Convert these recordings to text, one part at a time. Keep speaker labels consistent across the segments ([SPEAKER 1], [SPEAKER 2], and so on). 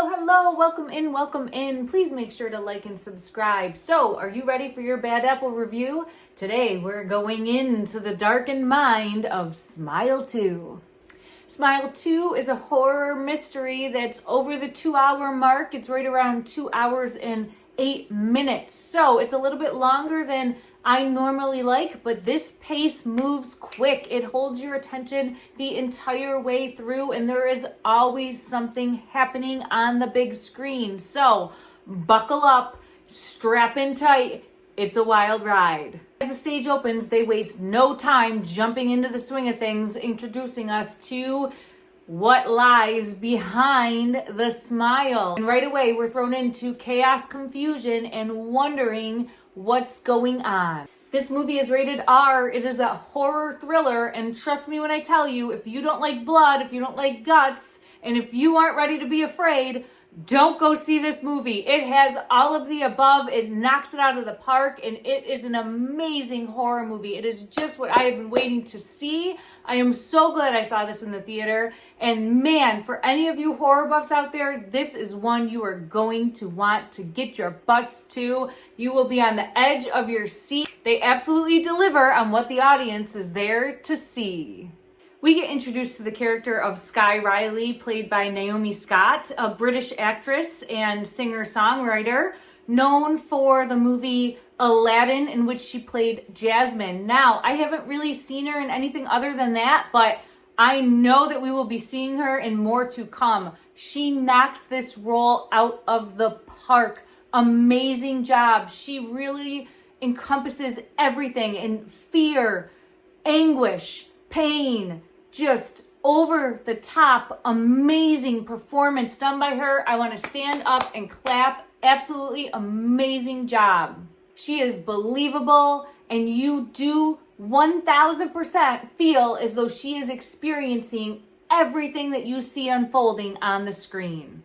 [SPEAKER 1] Hello, welcome in. Please make sure to like and subscribe. So, are you ready for your Bad Apple review? Today, we're going into the darkened mind of Smile 2. Smile 2 is a horror mystery that's over the 2-hour mark. It's right around 2 hours and 8 minutes. So, it's a little bit longer than I normally like, but this pace moves quick. It holds your attention the entire way through, and there is always something happening on the big screen. So buckle up, strap in tight. It's a wild ride. As the stage opens, they waste no time jumping into the swing of things, introducing us to what lies behind the smile. And right away, we're thrown into chaos, confusion, and wondering what's going on. This movie is rated R. It is a horror thriller, and trust me when I tell you, if you don't like blood, if you don't like guts, and if you aren't ready to be afraid, don't go see this movie. It has all of the above. It knocks it out of the park, and it is an amazing horror movie. It is just what I have been waiting to see. I am so glad I saw this in the theater. And man, for any of you horror buffs out there, this is one you are going to want to get your butts to. You will be on the edge of your seat. They absolutely deliver on what the audience is there to see. We get introduced to the character of Skye Riley, played by Naomi Scott, a British actress and singer-songwriter, known for the movie Aladdin, in which she played Jasmine. Now, I haven't really seen her in anything other than that, but I know that we will be seeing her in more to come. She knocks this role out of the park. Amazing job. She really encompasses everything in fear, anguish, pain, just over the top, amazing performance done by her. I want to stand up and clap. Absolutely amazing job. She is believable, and you do 1000% feel as though she is experiencing everything that you see unfolding on the screen.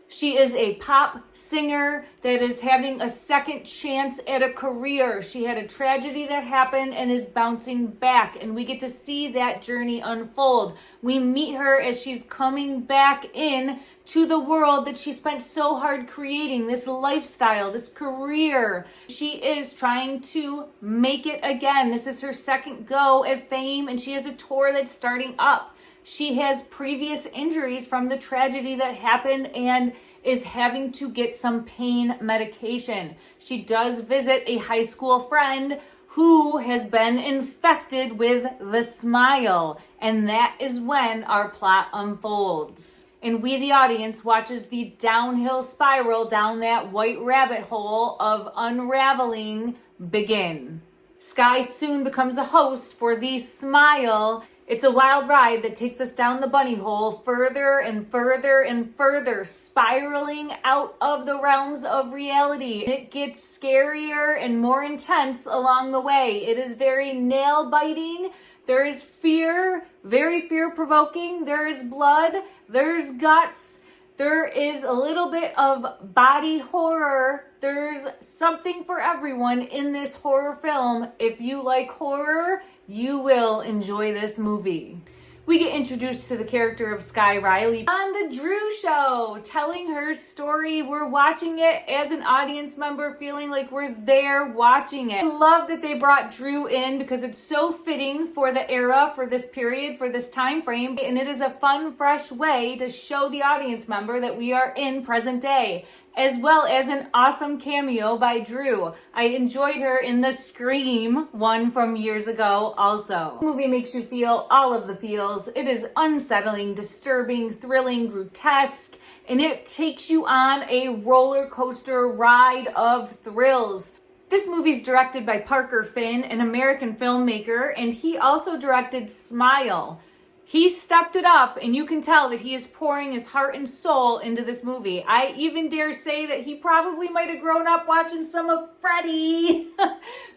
[SPEAKER 1] She is a pop singer that is having a second chance at a career. She had a tragedy that happened and is bouncing back, and we get to see that journey unfold. We meet her as she's coming back in to the world that she spent so hard creating, this lifestyle, this career. She is trying to make it again. This is her second go at fame, and she has a tour that's starting up. She has previous injuries from the tragedy that happened and is having to get some pain medication. She does visit a high school friend who has been infected with the smile, and that is when our plot unfolds. And we, the audience, watches the downhill spiral down that white rabbit hole of unraveling begin. Skye soon becomes a host for the Smile. It's a wild ride that takes us down the bunny hole further and further and further, spiraling out of the realms of reality. It gets scarier and more intense along the way. It is very nail-biting. There is fear, very fear-provoking. There is blood. There's guts. There is a little bit of body horror. There's something for everyone in this horror film. If you like horror, you will enjoy this movie. We get introduced to the character of Skye Riley on the Drew Show, telling her story. We're watching it as an audience member, feeling like we're there watching it. I love that they brought Drew in because it's so fitting for the era, for this period, for this time frame, and it is a fun, fresh way to show the audience member that we are in present day, as well as an awesome cameo by Drew. I enjoyed her in the Scream one from years ago also. The movie makes you feel all of the feels. It is unsettling, disturbing, thrilling, grotesque, and it takes you on a roller coaster ride of thrills. This movie's directed by Parker Finn, an American filmmaker, and he also directed Smile. He stepped it up, and you can tell that he is pouring his heart and soul into this movie. I even dare say that he probably might have grown up watching some of Freddy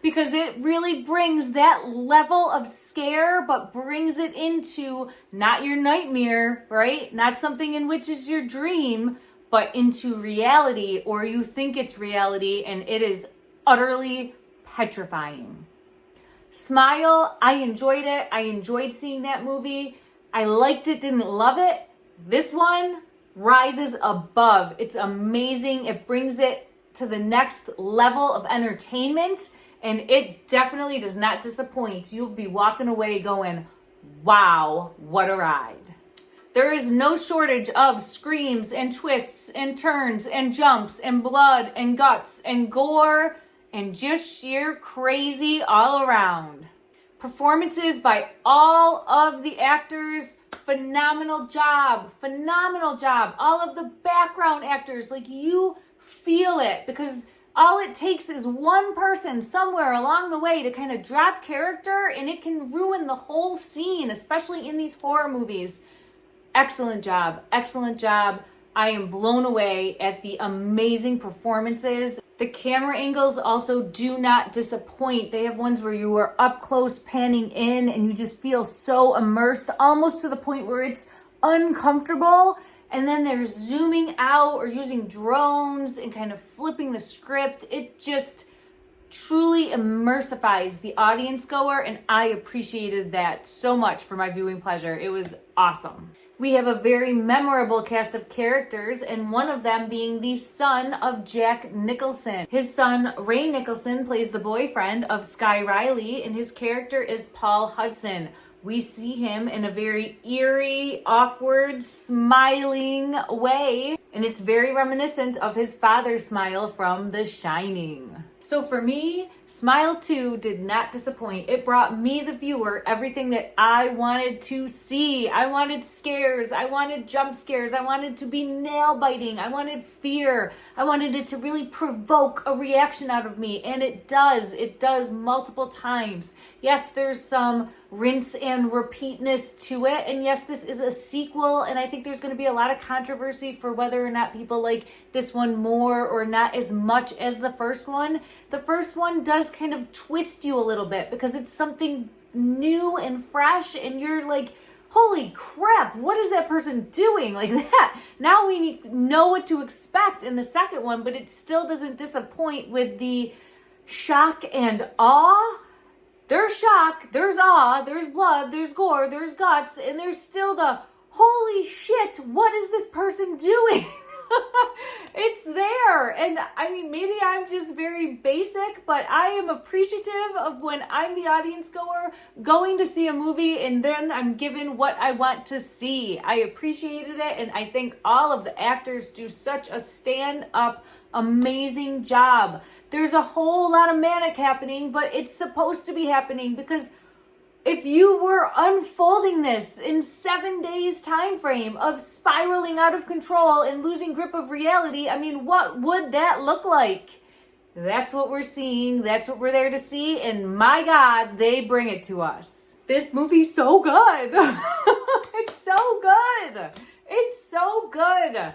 [SPEAKER 1] because it really brings that level of scare, but brings it into not your nightmare, right? Not something in which is your dream, but into reality, or you think it's reality, and it is utterly petrifying. Smile, I enjoyed it. I enjoyed seeing that movie. I liked it, didn't love it. This one, rises above. It's amazing. It brings it to the next level of entertainment, and it definitely does not disappoint. You'll be walking away going, wow, what a ride. There is no shortage of screams and twists and turns and jumps and blood and guts and gore and just sheer crazy all around. Performances by all of the actors, phenomenal job. All of the background actors, like, you feel it, because all it takes is one person somewhere along the way to kind of drop character and it can ruin the whole scene, especially in these horror movies. Excellent job. I am blown away at the amazing performances. The camera angles also do not disappoint. They have ones where you are up close panning in and you just feel so immersed, almost to the point where it's uncomfortable. And then they're zooming out or using drones and kind of flipping the script. It just truly immersifies the audience goer, and I appreciated that so much for my viewing pleasure. It was awesome. We have a very memorable cast of characters, and one of them being the son of Jack Nicholson. His son, Ray Nicholson, plays the boyfriend of Sky Riley, and his character is Paul Hudson. We see him in a very eerie, awkward, smiling way, and it's very reminiscent of his father's smile from The Shining. So for me, Smile 2 did not disappoint. It brought me, the viewer, everything that I wanted to see. I wanted scares. I wanted jump scares. I wanted to be nail biting. I wanted fear. I wanted it to really provoke a reaction out of me. And it does. It does multiple times. Yes, there's some rinse and repeatness to it. And yes, this is a sequel. And I think there's going to be a lot of controversy for whether or not people like this one more or not as much as the first one. The first one does kind of twist you a little bit because it's something new and fresh, and you're like, holy crap, what is that person doing like that? Now we know what to expect in the second one, but it still doesn't disappoint with the shock and awe. There's shock, there's awe, there's blood, there's gore, there's guts, and there's still the holy shit, what is this person doing? It's there. And I mean, maybe I'm just very basic, but I am appreciative of when I'm the audience goer going to see a movie and then I'm given what I want to see. I appreciated it, and I think all of the actors do such a stand-up, amazing job. There's a whole lot of manic happening, but it's supposed to be happening, because if you were unfolding this in 7 days time frame of spiraling out of control and losing grip of reality, I mean, what would that look like? That's what we're seeing. That's what we're there to see. And my God, they bring it to us. This movie's so good. It's so good. It's so good.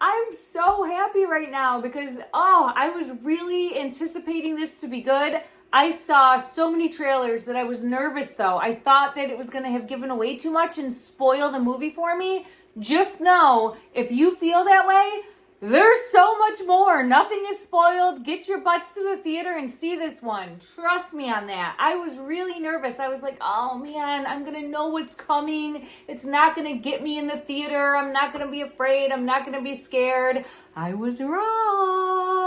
[SPEAKER 1] I'm so happy right now because, I was really anticipating this to be good. I saw so many trailers that I was nervous, though. I thought that it was going to have given away too much and spoil the movie for me. Just know, if you feel that way, there's so much more. Nothing is spoiled. Get your butts to the theater and see this one. Trust me on that. I was really nervous. I was like, oh man, I'm going to know what's coming. It's not going to get me in the theater. I'm not going to be afraid. I'm not going to be scared. I was wrong.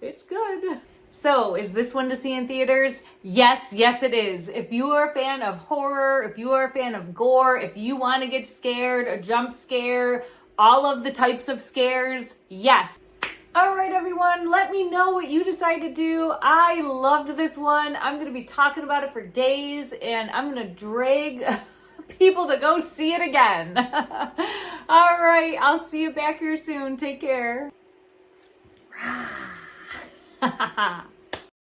[SPEAKER 1] It's good. So, is this one to see in theaters? Yes, it is. If you are a fan of horror, if you are a fan of gore, if you want to get scared, a jump scare, all of the types of scares, yes. All right, everyone, let me know what you decide to do. I loved this one. I'm going to be talking about it for days, and I'm going to drag people to go see it again. All right, I'll see you back here soon. Take care.